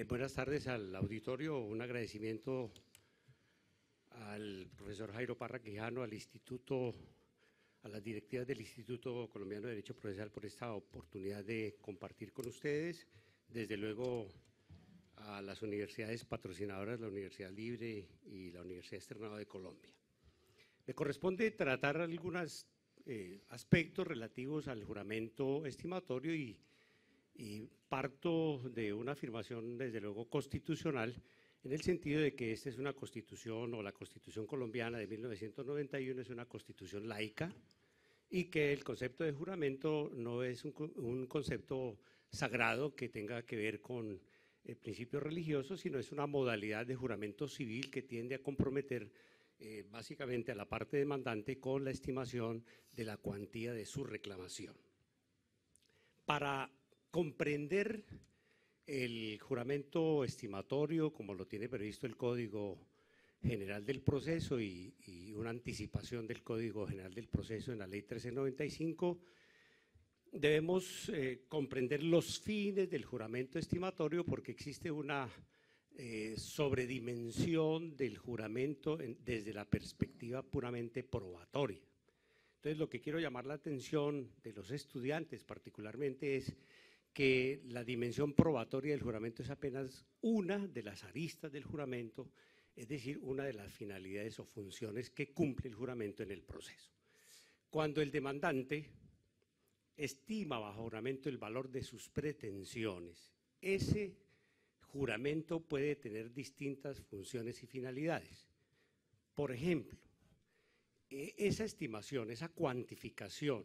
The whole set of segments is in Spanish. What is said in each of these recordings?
Buenas tardes al auditorio, un agradecimiento al profesor Jairo Parra Quijano, al Instituto, a las directivas del Instituto Colombiano de Derecho Procesal por esta oportunidad de compartir con ustedes, desde luego a las universidades patrocinadoras, la Universidad Libre y la Universidad Externado de Colombia. Me corresponde tratar algunos aspectos relativos al juramento estimatorio y parto de una afirmación, desde luego, constitucional, en el sentido de que esta es una constitución, o la Constitución colombiana de 1991 es una constitución laica, y que el concepto de juramento no es un concepto sagrado que tenga que ver con principios religiosos, sino es una modalidad de juramento civil que tiende a comprometer básicamente a la parte demandante con la estimación de la cuantía de su reclamación. Para comprender el juramento estimatorio, como lo tiene previsto el Código General del Proceso y una anticipación del Código General del Proceso en la Ley 1395, debemos comprender los fines del juramento estimatorio, porque existe una sobredimensión del juramento desde la perspectiva puramente probatoria. Entonces, lo que quiero llamar la atención de los estudiantes particularmente es que la dimensión probatoria del juramento es apenas una de las aristas del juramento, es decir, una de las finalidades o funciones que cumple el juramento en el proceso. Cuando el demandante estima bajo juramento el valor de sus pretensiones, ese juramento puede tener distintas funciones y finalidades. Por ejemplo, esa estimación, esa cuantificación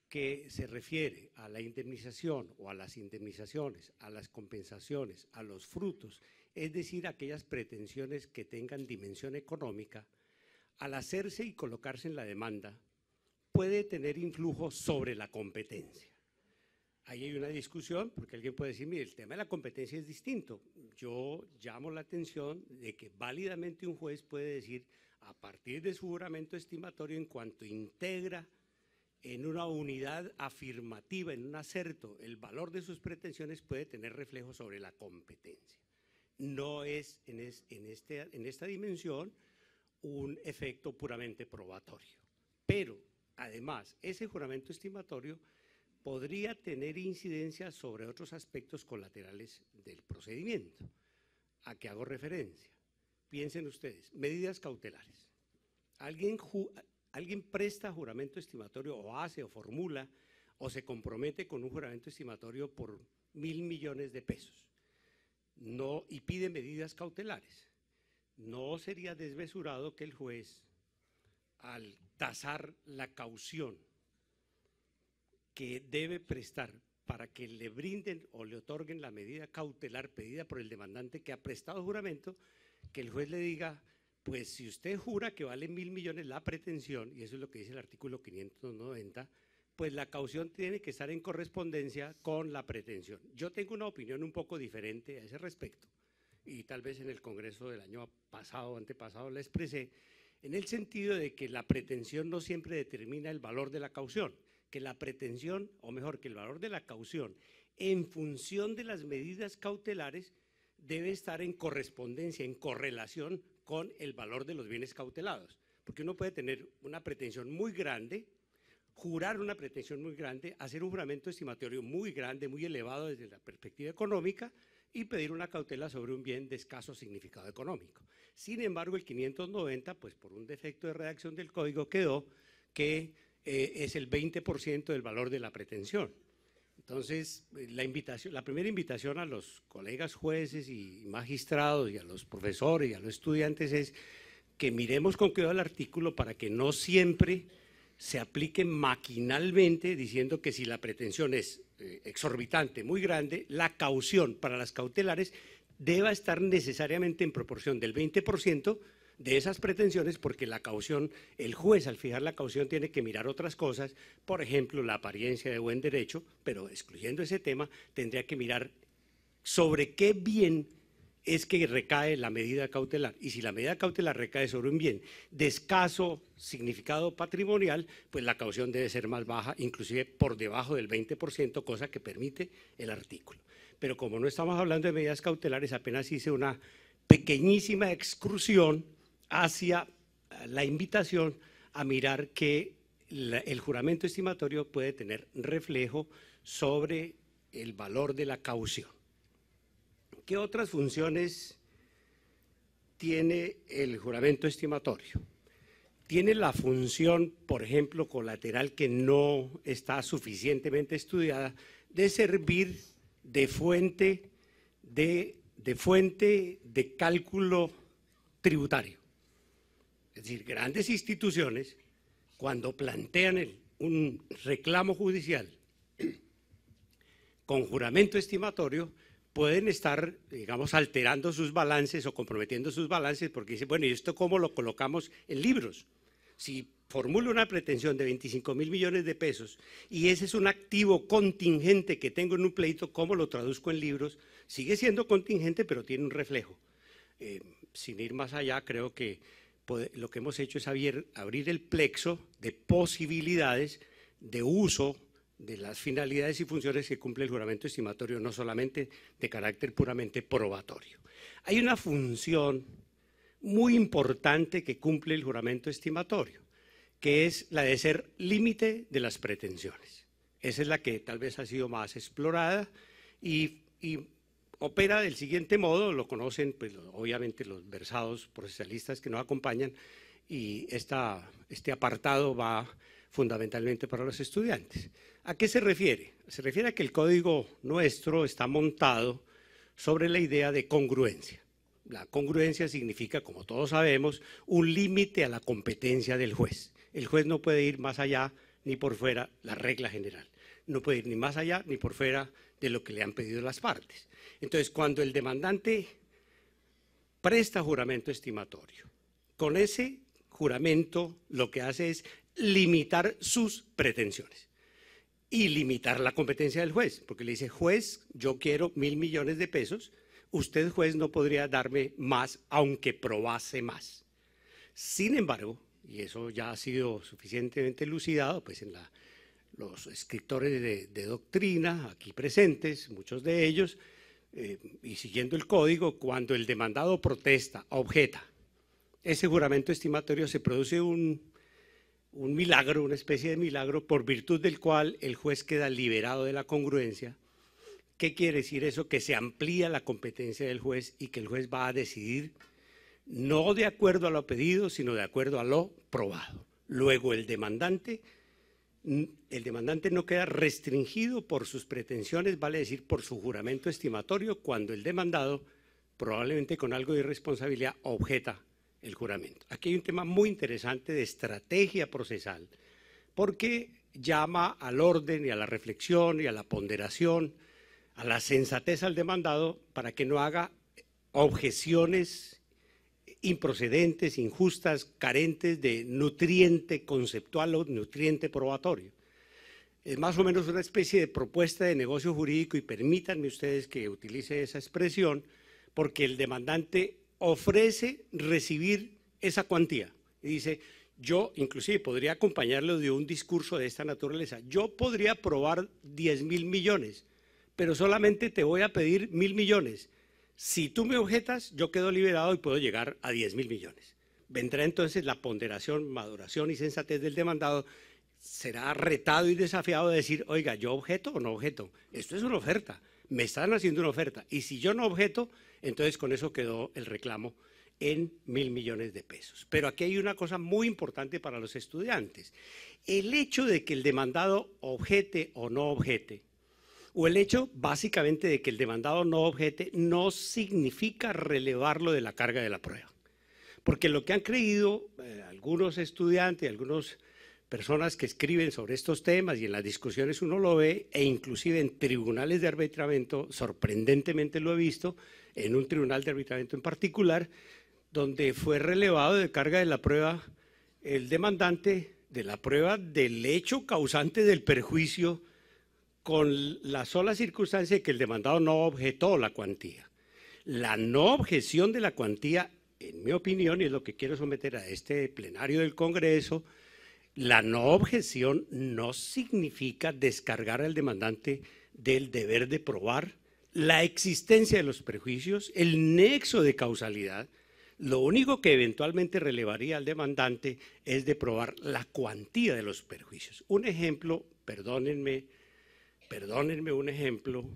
que se refiere a la indemnización o a las indemnizaciones, a las compensaciones, a los frutos, es decir, aquellas pretensiones que tengan dimensión económica, al hacerse y colocarse en la demanda, puede tener influjo sobre la competencia. Ahí hay una discusión, porque alguien puede decir, mire, el tema de la competencia es distinto. Yo llamo la atención de que válidamente un juez puede decir, a partir de su juramento estimatorio, en cuanto integra en una unidad afirmativa, en un acerto, el valor de sus pretensiones, puede tener reflejo sobre la competencia. No es en esta dimensión un efecto puramente probatorio. Pero, además, ese juramento estimatorio podría tener incidencia sobre otros aspectos colaterales del procedimiento. ¿A qué hago referencia? Piensen ustedes, medidas cautelares. Alguien presta juramento estimatorio o hace o formula o se compromete con un juramento estimatorio por 1.000 millones de pesos y pide medidas cautelares. ¿No sería desmesurado que el juez, al tasar la caución que debe prestar para que le brinden o le otorguen la medida cautelar pedida por el demandante que ha prestado juramento, que el juez le diga, pues si usted jura que vale 1.000 millones la pretensión, y eso es lo que dice el artículo 590, pues la caución tiene que estar en correspondencia con la pretensión? Yo tengo una opinión un poco diferente a ese respecto, y tal vez en el Congreso del año pasado o antepasado la expresé, en el sentido de que la pretensión no siempre determina el valor de la caución, que la pretensión, o mejor, que el valor de la caución, en función de las medidas cautelares, debe estar en correspondencia, en correlación con el valor de los bienes cautelados. Porque uno puede tener una pretensión muy grande, jurar una pretensión muy grande, hacer un juramento estimatorio muy grande, muy elevado desde la perspectiva económica y pedir una cautela sobre un bien de escaso significado económico. Sin embargo, el 590, pues por un defecto de redacción del código quedó que es el 20% del valor de la pretensión. Entonces, la primera invitación a los colegas jueces y magistrados y a los profesores y a los estudiantes es que miremos con cuidado el artículo para que no siempre se aplique maquinalmente diciendo que si la pretensión es exorbitante, muy grande, la caución para las cautelares deba estar necesariamente en proporción del 20% de esas pretensiones, porque la caución, el juez al fijar la caución tiene que mirar otras cosas, por ejemplo la apariencia de buen derecho, pero excluyendo ese tema tendría que mirar sobre qué bien es que recae la medida cautelar, y si la medida cautelar recae sobre un bien de escaso significado patrimonial, pues la caución debe ser más baja, inclusive por debajo del 20%, cosa que permite el artículo. pero como no estamos hablando de medidas cautelares, apenas hice una pequeñísima excursión hacia la invitación a mirar que el juramento estimatorio puede tener reflejo sobre el valor de la caución. ¿Qué otras funciones tiene el juramento estimatorio? Tiene la función, por ejemplo, colateral que no está suficientemente estudiada, de servir de fuente de cálculo tributario. Es decir, grandes instituciones, cuando plantean un reclamo judicial con juramento estimatorio, pueden estar, digamos, alterando sus balances o comprometiendo sus balances porque dicen, bueno, ¿y esto cómo lo colocamos en libros? Si formulo una pretensión de 25.000 millones de pesos y ese es un activo contingente que tengo en un pleito, ¿cómo lo traduzco en libros? Sigue siendo contingente, pero tiene un reflejo. Sin ir más allá, creo que lo que hemos hecho es abrir el plexo de posibilidades de uso de las finalidades y funciones que cumple el juramento estimatorio, no solamente de carácter puramente probatorio. Hay una función muy importante que cumple el juramento estimatorio, que es la de ser límite de las pretensiones. Esa es la que tal vez ha sido más explorada y opera del siguiente modo, lo conocen pues, obviamente los versados procesalistas que nos acompañan, y este apartado va fundamentalmente para los estudiantes. ¿A qué se refiere? Se refiere a que el código nuestro está montado sobre la idea de congruencia. La congruencia significa, como todos sabemos, un límite a la competencia del juez. El juez no puede ir más allá ni por fuera, la regla general. No puede ir ni más allá ni por fuera de lo que le han pedido las partes. Entonces, cuando el demandante presta juramento estimatorio, con ese juramento lo que hace es limitar sus pretensiones y limitar la competencia del juez, porque le dice, juez, yo quiero 1.000 millones de pesos, usted, juez, no podría darme más aunque probase más. Sin embargo, y eso ya ha sido suficientemente elucidado pues en los escritores de doctrina aquí presentes, muchos de ellos, y siguiendo el código, cuando el demandado protesta, objeta, ese juramento estimatorio se produce un milagro, una especie de milagro, por virtud del cual el juez queda liberado de la congruencia. ¿Qué quiere decir eso? Que se amplía la competencia del juez y que el juez va a decidir no de acuerdo a lo pedido, sino de acuerdo a lo probado. Luego el demandante no queda restringido por sus pretensiones, vale decir por su juramento estimatorio, cuando el demandado, probablemente con algo de irresponsabilidad, objeta el juramento. Aquí hay un tema muy interesante de estrategia procesal, porque llama al orden y a la reflexión y a la ponderación, a la sensatez al demandado para que no haga objeciones improcedentes, injustas, carentes de nutriente conceptual o nutriente probatorio. Es más o menos una especie de propuesta de negocio jurídico, y permítanme ustedes que utilice esa expresión, porque el demandante ofrece recibir esa cuantía y dice, yo inclusive podría acompañarlo de un discurso de esta naturaleza, yo podría probar 10.000 millones, pero solamente te voy a pedir 1.000 millones. Si tú me objetas, yo quedo liberado y puedo llegar a 10.000 millones. Vendrá entonces la ponderación, maduración y sensatez del demandado. Será retado y desafiado de decir, oiga, ¿yo objeto o no objeto? Esto es una oferta, me están haciendo una oferta. Y si yo no objeto, entonces con eso quedó el reclamo en 1.000 millones de pesos. Pero aquí hay una cosa muy importante para los estudiantes. El hecho de que el demandado objete o no objete, o el hecho básicamente de que el demandado no objete, no significa relevarlo de la carga de la prueba. Porque lo que han creído algunos estudiantes, algunas personas que escriben sobre estos temas, y en las discusiones uno lo ve, e inclusive en tribunales de arbitramiento, sorprendentemente lo he visto, en un tribunal de arbitramiento en particular, donde fue relevado de carga de la prueba el demandante de la prueba del hecho causante del perjuicio, con la sola circunstancia de que el demandado no objetó la cuantía. La no objeción de la cuantía, en mi opinión, y es lo que quiero someter a este plenario del Congreso, la no objeción no significa descargar al demandante del deber de probar la existencia de los perjuicios, el nexo de causalidad. Lo único que eventualmente relevaría al demandante es de probar la cuantía de los perjuicios. Un ejemplo, perdónenme un ejemplo,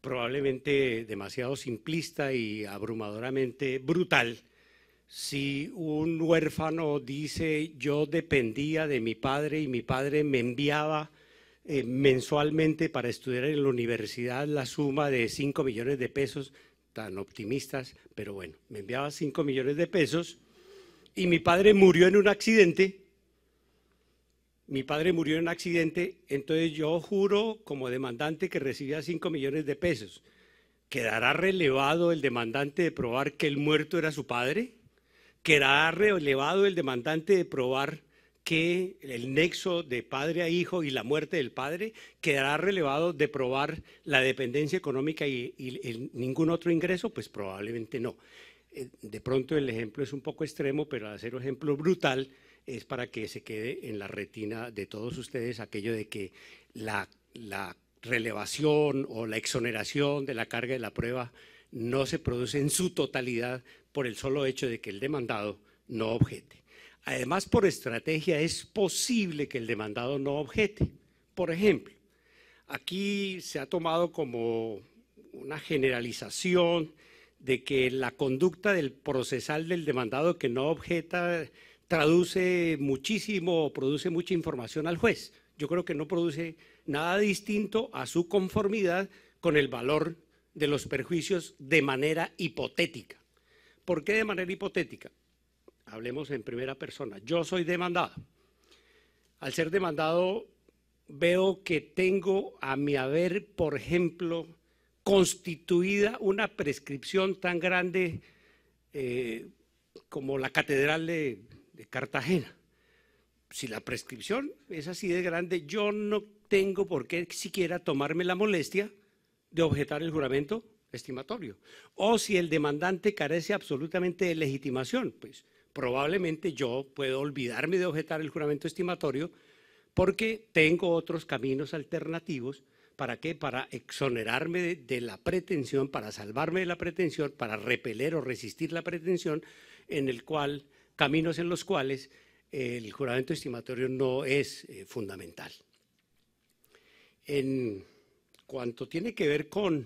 probablemente demasiado simplista y abrumadoramente brutal. Si un huérfano dice yo dependía de mi padre y mi padre me enviaba mensualmente para estudiar en la universidad la suma de 5 millones de pesos, tan optimistas, pero bueno, me enviaba 5 millones de pesos y mi padre murió en un accidente. Entonces yo juro como demandante que recibía 5 millones de pesos. ¿Quedará relevado el demandante de probar que el muerto era su padre? ¿Quedará relevado el demandante de probar que el nexo de padre a hijo y la muerte del padre? ¿Quedará relevado de probar la dependencia económica y ningún otro ingreso? Pues probablemente no. De pronto el ejemplo es un poco extremo, pero al hacer un ejemplo brutal es para que se quede en la retina de todos ustedes aquello de que la relevación o la exoneración de la carga de la prueba no se produce en su totalidad por el solo hecho de que el demandado no objete. Además, por estrategia es posible que el demandado no objete. Por ejemplo, aquí se ha tomado como una generalización de que la conducta del procesal del demandado que no objeta traduce muchísimo o produce mucha información al juez. Yo creo que no produce nada distinto a su conformidad con el valor de los perjuicios de manera hipotética. ¿Por qué de manera hipotética? Hablemos en primera persona. Yo soy demandado. Al ser demandado, veo que tengo a mi haber, por ejemplo, constituida una prescripción tan grande como la Catedral de Cartagena. Si la prescripción es así de grande, yo no tengo por qué siquiera tomarme la molestia de objetar el juramento estimatorio. O si el demandante carece absolutamente de legitimación, pues probablemente yo puedo olvidarme de objetar el juramento estimatorio porque tengo otros caminos alternativos. ¿Para qué? Para exonerarme de la pretensión, para salvarme de la pretensión, para repeler o resistir la pretensión, caminos en los cuales el juramento estimatorio no es fundamental. En cuanto tiene que ver con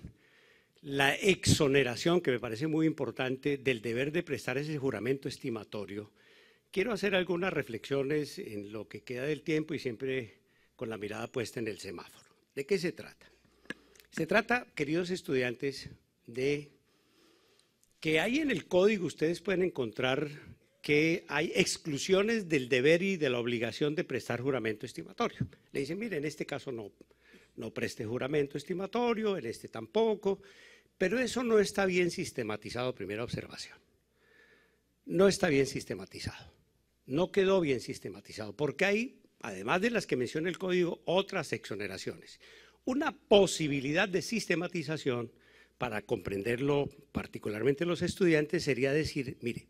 la exoneración, que me parece muy importante, del deber de prestar ese juramento estimatorio, quiero hacer algunas reflexiones en lo que queda del tiempo y siempre con la mirada puesta en el semáforo. ¿De qué se trata? Se trata, queridos estudiantes, de que ahí en el código ustedes pueden encontrar que hay exclusiones del deber y de la obligación de prestar juramento estimatorio. Le dicen, mire, en este caso no preste juramento estimatorio, en este tampoco, pero eso no está bien sistematizado, primera observación. No está bien sistematizado, no quedó bien sistematizado, porque hay, además de las que menciona el código, otras exoneraciones. Una posibilidad de sistematización, para comprenderlo particularmente los estudiantes, sería decir, mire,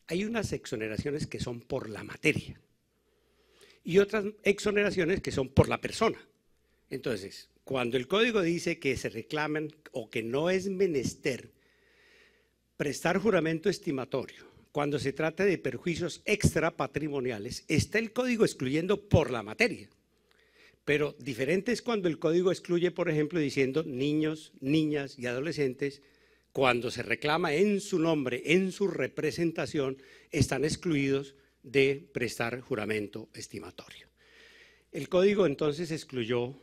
hay unas exoneraciones que son por la materia y otras exoneraciones que son por la persona. Entonces, cuando el código dice que se reclaman o que no es menester prestar juramento estimatorio cuando se trata de perjuicios extrapatrimoniales, está el código excluyendo por la materia. Pero diferente es cuando el código excluye, por ejemplo, diciendo niños, niñas y adolescentes, cuando se reclama en su nombre, en su representación, están excluidos de prestar juramento estimatorio. El código entonces excluyó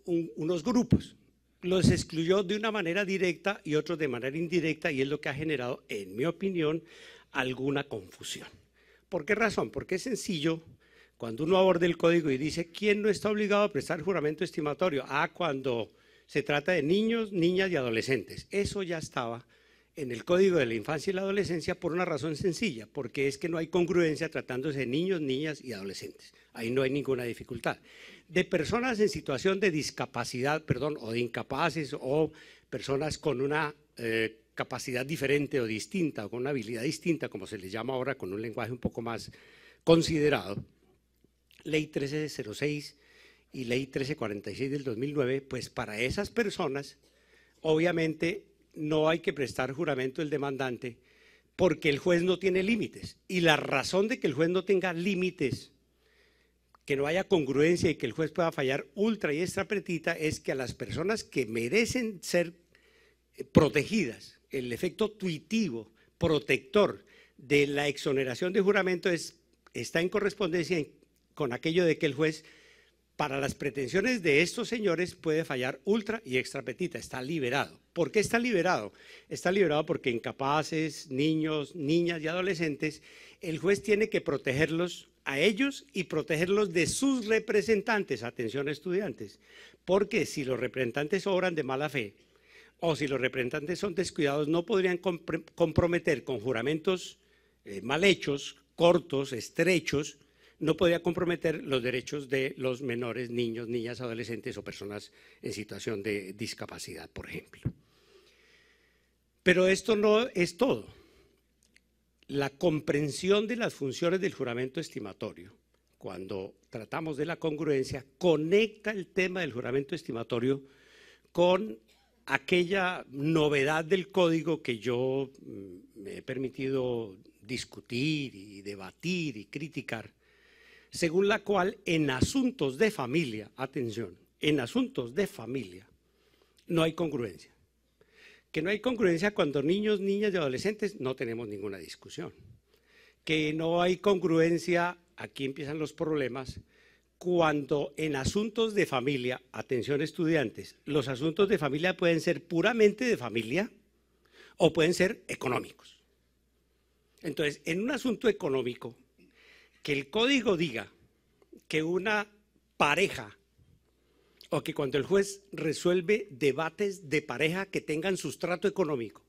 unos grupos, los excluyó de una manera directa y otros de manera indirecta, y es lo que ha generado, en mi opinión, alguna confusión. ¿Por qué razón? Porque es sencillo. Cuando uno aborda el código y dice, ¿quién no está obligado a prestar juramento estimatorio? Cuando se trata de niños, niñas y adolescentes. Eso ya estaba en el Código de la Infancia y la Adolescencia por una razón sencilla, porque es que no hay congruencia tratándose de niños, niñas y adolescentes. Ahí no hay ninguna dificultad. De personas en situación de discapacidad, o de incapaces, o personas con una capacidad diferente o distinta, o con una habilidad distinta, como se les llama ahora con un lenguaje un poco más considerado, Ley 1306 y Ley 1346 del 2009, pues para esas personas, obviamente, no hay que prestar juramento del demandante porque el juez no tiene límites. Y la razón de que el juez no tenga límites, que no haya congruencia y que el juez pueda fallar ultra y extra petita, es que a las personas que merecen ser protegidas, el efecto tuitivo, protector de la exoneración de juramento está en correspondencia con aquello de que el juez, para las pretensiones de estos señores, puede fallar ultra y extra petita, está liberado. ¿Por qué está liberado? Está liberado porque incapaces, niños, niñas y adolescentes, el juez tiene que protegerlos a ellos y protegerlos de sus representantes, atención estudiantes, porque si los representantes obran de mala fe o si los representantes son descuidados, no podrían comprometer con juramentos mal hechos, cortos, estrechos, no podría comprometer los derechos de los menores, niños, niñas, adolescentes o personas en situación de discapacidad, por ejemplo. Pero esto no es todo. La comprensión de las funciones del juramento estimatorio, cuando tratamos de la congruencia, conecta el tema del juramento estimatorio con aquella novedad del código que yo me he permitido discutir y debatir y criticar, según la cual en asuntos de familia, atención, en asuntos de familia no hay congruencia. Que no hay congruencia cuando niños, niñas y adolescentes no tenemos ninguna discusión. Que no hay congruencia, aquí empiezan los problemas, cuando en asuntos de familia, atención estudiantes, los asuntos de familia pueden ser puramente de familia o pueden ser económicos. Entonces, en un asunto económico, que el código diga que una pareja o que cuando el juez resuelve debates de pareja que tengan sustrato económico,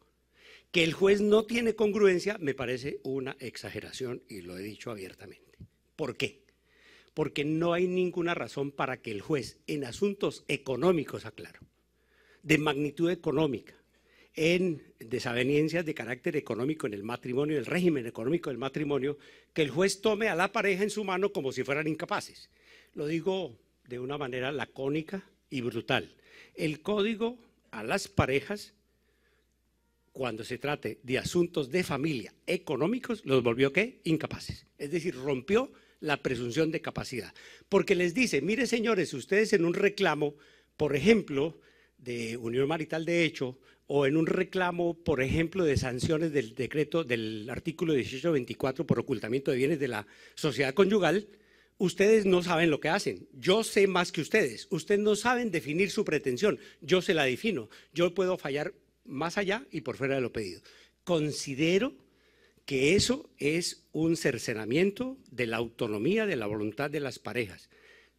que el juez no tiene congruencia, me parece una exageración y lo he dicho abiertamente. ¿Por qué? Porque no hay ninguna razón para que el juez en asuntos económicos, aclaro, de magnitud económica, en desavenencias de carácter económico en el matrimonio, el régimen económico del matrimonio, que el juez tome a la pareja en su mano como si fueran incapaces. Lo digo de una manera lacónica y brutal. El código a las parejas, cuando se trate de asuntos de familia económicos, los volvió ¿qué? Incapaces. Es decir, rompió la presunción de capacidad. Porque les dice, mire señores, ustedes en un reclamo, por ejemplo, de unión marital de hecho, o en un reclamo, por ejemplo, de sanciones del decreto del artículo 1824 por ocultamiento de bienes de la sociedad conyugal, ustedes no saben lo que hacen. Yo sé más que ustedes. Ustedes no saben definir su pretensión. Yo se la defino. Yo puedo fallar más allá y por fuera de lo pedido. Considero que eso es un cercenamiento de la autonomía, de la voluntad de las parejas.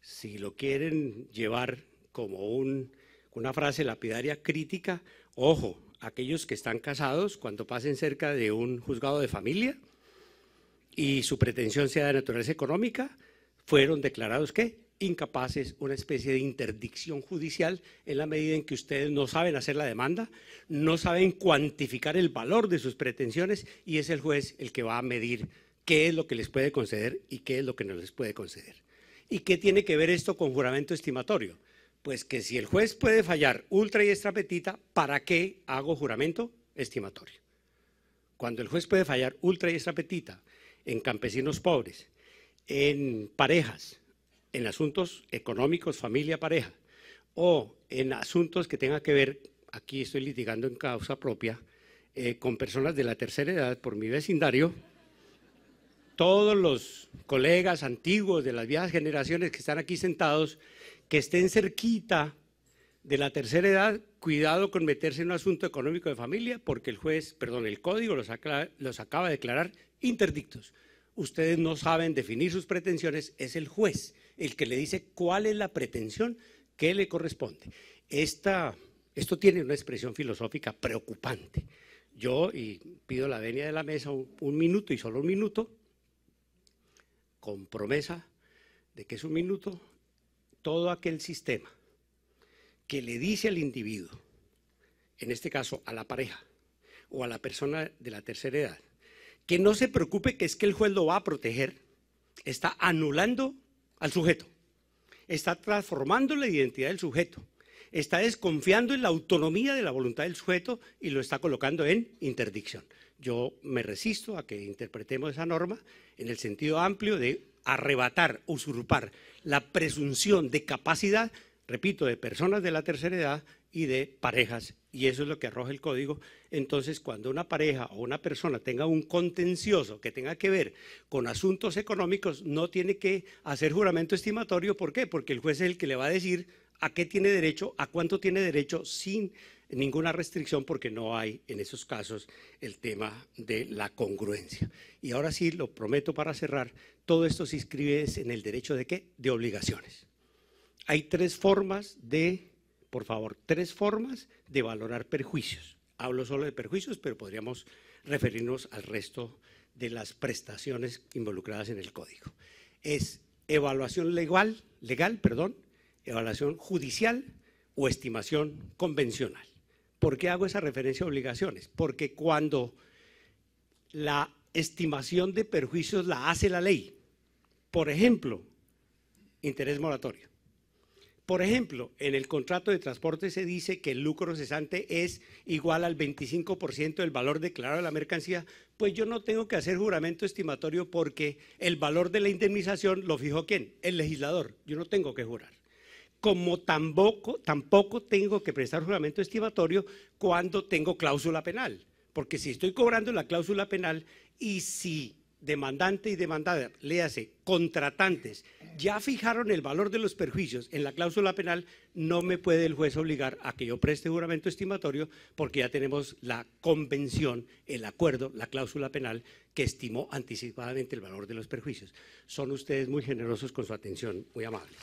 Si lo quieren llevar como una frase lapidaria crítica, ojo, aquellos que están casados, cuando pasen cerca de un juzgado de familia y su pretensión sea de naturaleza económica, fueron declarados ¿qué? Incapaces, una especie de interdicción judicial en la medida en que ustedes no saben hacer la demanda, no saben cuantificar el valor de sus pretensiones y es el juez el que va a medir qué es lo que les puede conceder y qué es lo que no les puede conceder. ¿Y qué tiene que ver esto con juramento estimatorio? Pues que si el juez puede fallar ultra y extra petita, ¿para qué hago juramento estimatorio? Cuando el juez puede fallar ultra y extra petita en campesinos pobres, en parejas, en asuntos económicos, familia, pareja, o en asuntos que tengan que ver, aquí estoy litigando en causa propia, con personas de la tercera edad por mi vecindario, todos los colegas antiguos de las viejas generaciones que están aquí sentados, que estén cerquita de la tercera edad, cuidado con meterse en un asunto económico de familia, porque el código los acaba de declarar interdictos. Ustedes no saben definir sus pretensiones, es el juez el que le dice cuál es la pretensión que le corresponde. Esto tiene una expresión filosófica preocupante. Yo, y pido la venia de la mesa un minuto y solo un minuto, con promesa de que es un minuto, todo aquel sistema que le dice al individuo, en este caso a la pareja o a la persona de la tercera edad, que no se preocupe que es que el juez lo va a proteger, está anulando al sujeto, está transformando la identidad del sujeto, está desconfiando en la autonomía de la voluntad del sujeto y lo está colocando en interdicción. Yo me resisto a que interpretemos esa norma en el sentido amplio de arrebatar, usurpar la presunción de capacidad, repito, de personas de la tercera edad y de parejas, y eso es lo que arroja el código. Entonces, cuando una pareja o una persona tenga un contencioso que tenga que ver con asuntos económicos, no tiene que hacer juramento estimatorio. ¿Por qué? Porque el juez es el que le va a decir a qué tiene derecho, a cuánto tiene derecho, sin ninguna restricción, porque no hay en esos casos el tema de la congruencia. Y ahora sí, lo prometo para cerrar, todo esto se inscribe en el derecho de ¿qué? De obligaciones. Hay tres formas de valorar perjuicios. Hablo solo de perjuicios, pero podríamos referirnos al resto de las prestaciones involucradas en el código. Es evaluación legal, evaluación judicial o estimación convencional. ¿Por qué hago esa referencia a obligaciones? Porque cuando la estimación de perjuicios la hace la ley, por ejemplo, interés moratorio. Por ejemplo, en el contrato de transporte se dice que el lucro cesante es igual al 25% del valor declarado de la mercancía, pues yo no tengo que hacer juramento estimatorio porque el valor de la indemnización lo fijó ¿quién? El legislador, yo no tengo que jurar. Como tampoco tengo que prestar juramento estimatorio cuando tengo cláusula penal, porque si estoy cobrando la cláusula penal y si demandante y demandada, léase, contratantes, ya fijaron el valor de los perjuicios en la cláusula penal, no me puede el juez obligar a que yo preste juramento estimatorio porque ya tenemos la convención, el acuerdo, la cláusula penal que estimó anticipadamente el valor de los perjuicios. Son ustedes muy generosos con su atención, muy amables.